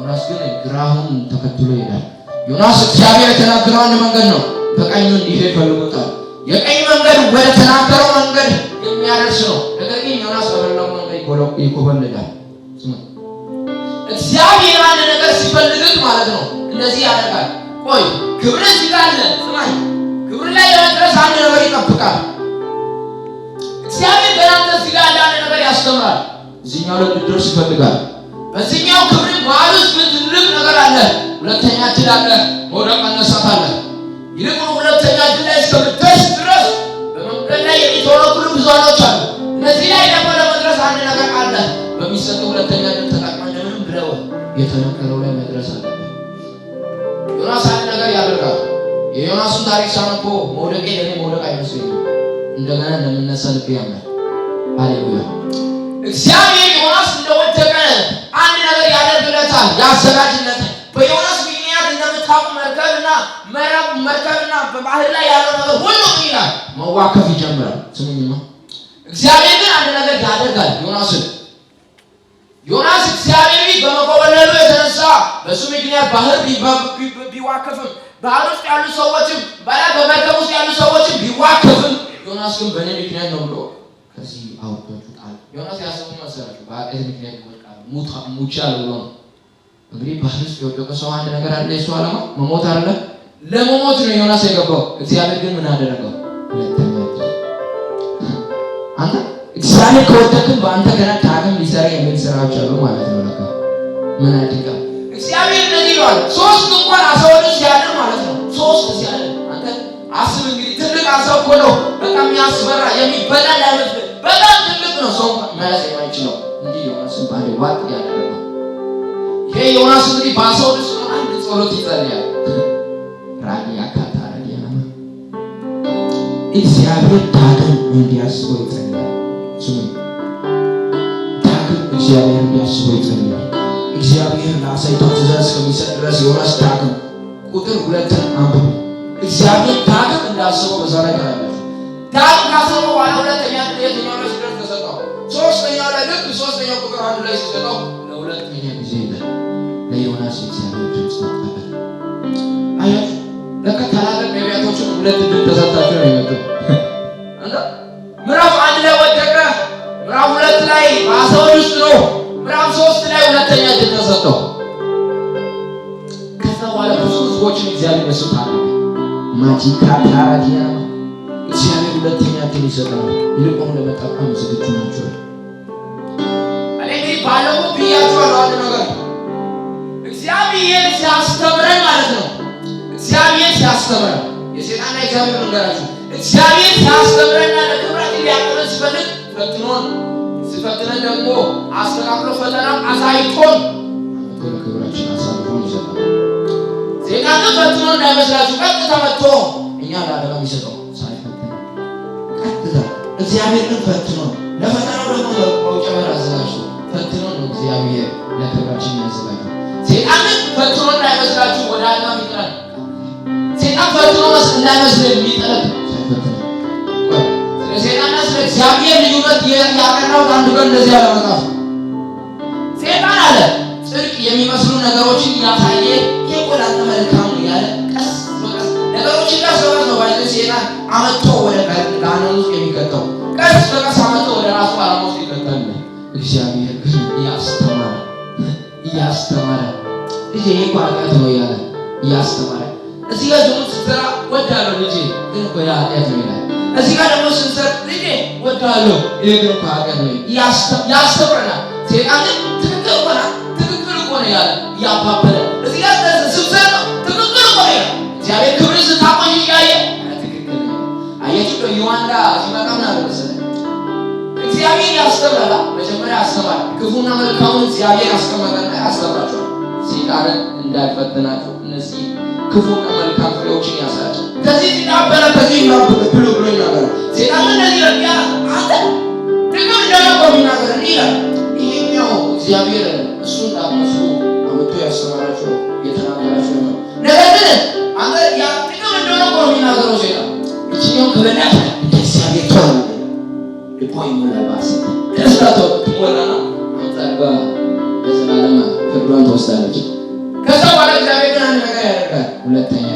ዮናስ ግን ግራውን ተከትሎ ይሄዳል። ዮናስ እግዚአብሔር የተናገረው አንድ መንገድ ነው፣ በቀኙ እንዲሄድ ፈልጎታል። የቀኝ መንገድ ወደ ተናገረው መንገድ የሚያደርስ ነው። ነገር ግን ዮናስ በበላው መንገድ ይኮበልላል። እግዚአብሔር አንድ ነገር ሲፈልግ ማለት ነው እንደዚህ ያደርጋል። ቆይ ክብር እዚህ ጋር አለ፣ ስማኝ፣ ክብር ላይ ለመድረስ አንድ ነገር ይጠብቃል። እግዚአብሔር በእናንተ እዚህ ጋር ያለ ነገር ያስተምራል። እዚህኛው ላይ ልትደርስ ይፈልጋል። በዚህኛው ክብር መሀል ውስጥ ምን ትልቅ ነገር አለ? ሁለተኛ እድል አለ፣ መውደቅ መነሳት አለ። ይልቁኑ ሁለተኛ እድል ላይ እስከምትደርስ ድረስ በመንገድ ላይ የሚተወረኩሉ ብዙዎች አሉ። እነዚህ ላይ ደግሞ ለመድረስ አንድ ነገር አለ። በሚሰጠው ሁለተኛ እድል ተጠቅመን እንደምንም ብለው የተነገረው ላይ መድረስ አለ። ዮናስ አንድ ነገር ያደርጋል። የዮናስን ታሪክ ሳነቦ መውደቄ ለኔ መውደቅ አይመስለኝም፣ እንደገና እንደምነሳ ልብ ያምናል። ሃሌሉያ። እግዚአብሔር ዮናስ እንደወደቀ አንድ ነገር ያደርግለታል፣ ያዘጋጅለታል። በዮናስ ምክንያት እንደምታውቁ መርከብና በባህር ላይ ያለው ነገር ሁሉ ይላል መዋከፍ ይጀምራል። ስሙኝማ፣ እግዚአብሔር ግን አንድ ነገር ያደርጋል። ዮናስ እግዚአብሔር በመቆበለሉ የተነሳ በሱ ምክንያት ባህር ቢዋከፍም ባህር ውስጥ ያሉ ሰዎችም በመርከብ ውስጥ ያሉ ሰዎችም ቢዋከፍም ዮናስ ግን በእኔ ምክንያት ነው ብሎ ከዚህ አውጥቶታል። ዮናስ ያሰቡ መሰላችሁ በአቀት ምክንያት ይወድቃል ሙቻል ብሎ ነው። እንግዲህ ባህር ውስጥ የወደቀ ሰው አንድ ነገር አለ። የሱ ዓላማ መሞት አይደለ? ለመሞት ነው ዮናስ የገባው። እግዚአብሔር ግን ምን አደረገው? ሁለተኛ አንተ እግዚአብሔር ከወደድክም በአንተ ገና ዳግም ሊሰራ የሚል ስራዎች አሉ ማለት ነው። ለካ ምን አድርጋ እግዚአብሔር እንደዚህ ይላል። ሶስት እንኳን አሳዎች ሲያድር ማለት ነው። ሶስት ሲያድር አንተ አስብ እንግዲህ ትልቅ አሳው እኮ ነው። በጣም የሚያስፈራ የሚበላ ያለበት በጣም ትልቅ ነው። ሰው መያዝ የማይችለው እንዲህ ዮናስን ባንዴ ዋጥ ያደረገው ይሄ ዮናስ እንግዲህ በአሳው ውስጥ አንድ ጸሎት ይጸልያል። ራዲያ ካታራዲያ እግዚአብሔር ዳግም እንዲያስበው ይጸልያል። ዳግም እግዚአብሔር እንዲያስበው ይጸልያል። እግዚአብሔር ለአሳይቶች ትእዛዝ ከሚሰጥ ድረስ ዮናስ ዳግም ቁጥር 2 አንብቡ። እግዚአብሔር ዳግም እንዳስበው በዛ ላይ ተናገረ። ዳግም ካሰበው በኋላ ሁለተኛ የትኛው ላይ ሲደርስ ተሰጠው? ሶስተኛው ላይ ልክ ሶስተኛው ቁጥር 1 ላይ ሲሰጠው ለሁለተኛ ጊዜ ይላል ለዮናስ እግዚአብሔር ድምፅ መጣበት። አያችሁ ለካ ታላላቅ ነቢያቶችን ሁለት ድምፅ ተሰጣቸው ነው የመጡት። ምዕራፍ 1 ላይ ወደቀ፣ ምዕራፍ 2 ላይ በአሳው ውስጥ ነው፣ ምዕራፍ 3 ላይ ሁለተኛ ድል ተሰጠው። ከዛ በኋላ ብዙ ህዝቦችን እግዚአብሔር መስዋዕት አደረገ። ማጂካ ታራዲያ እግዚአብሔር ሁለተኛ ድል ይሰጠናል። ይልቁኑ ለመጠቀም ዝግጁ ናቸው። እኔ እንግዲህ ባለፈው ብያችኋለሁ አንድ ነገር እግዚአብሔር ሲያስተምረን ማለት ነው። እግዚአብሔር ሲያስተምረን የሰይጣንና የእግዚአብሔር መንገዳችሁ እግዚአብሔር ሲያስተምረንና ለክብራት ሊያቀርበን ሲፈልግ ፈትኖን ሲፈትነን ደግሞ አስተካክሎ ፈተና አሳይቶን ክብራችን አሳልፎን ይሰጣል። ሰይጣን ፈትኖን እንዳይመስላችሁ ቀጥታ መጥቶ እኛ ለአደጋ የሚሰጠው ሳይፈትን ቀጥታ እግዚአብሔር ግን ፈትኖ ለፈተናው ደግሞ መውጫ በር አዘጋጅቶ ፈትኖ ነው እግዚአብሔር ለክብራችን ያዘጋጀው። ሰይጣን ፈትኖ እንዳይመስላችሁ ወደ አደጋ ይጥላል። ሰይጣን ፈትኖ እንዳይመስል የሚጥል ሰይጣንና ስለ እግዚአብሔር ልዩነት ያቀናው አንድ ቀን እንደዚህ ያለ መጽሐፍ ሰይጣን አለ ጽድቅ የሚመስሉ ነገሮችን ያሳየ የቆላተ መልካም ነው ያለ ቀስ በቀስ ነገሮችን ያሰበ ነው ባይዘ ሰይጣን አመጣ ወደ ጋነው ውስጥ የሚከተው ቀስ በቀስ አመጣ ወደ ራሱ ዓላማ ውስጥ ይከተል። እግዚአብሔር ግን ያስተማረ ልጄ ይቋጣት ነው ያለ ያስተማረ እዚህ ጋር ደግሞ ስትራ ወዳለው ልጄ ግን ቆያ ያት ነው ይላል። እዚህ ጋር ደግሞ ስንሰጥ ልጄ ወዳለው የግር ቋጣት ነው ያስተምረናል። ሰይጣን ትክክል ሆነ ያለ ያባበለ እዚህ ጋር ስንሰጥ ትክክል ሆነ ያለ እግዚአብሔር ክብር ስታቆይ ያየ ትክክል አየቱ ዮሐንዳ ሲመጣና ለሰለ እግዚአብሔር ያስተምራል። መጀመሪያ ያስተምራል። ክፉና መልካሙን እግዚአብሔር ያስቀመጠና ያስተምራቸው ሰይጣን እንዳይፈትናቸው እነዚህ ክፉና መልካም ፍሬዎችን ያሳያቸው። ከዚህ ሲናበረ ከዚህ ብሎ ይናገራል። ሰይጣን እንደዚህ ለሚያ አንተ ጥቅም እንደነቆም ይናገራል ይላል። ይሄኛው እግዚአብሔር እሱ እንዳመስሉ አመቶ ያስተማራቸው የተናገራቸው ነው። ነገር ግን አንተ ያ ጥቅም እንደነቆም ይናገረው ሰይጣን እቺኛው ከበናት እግዚአብሔር ተው ልቆይ መለባስ ደስታው ትሞላና አንተ ለዘላለም ፍርዷን ትወስዳለች። ነገር ያደርጋል። ሁለተኛ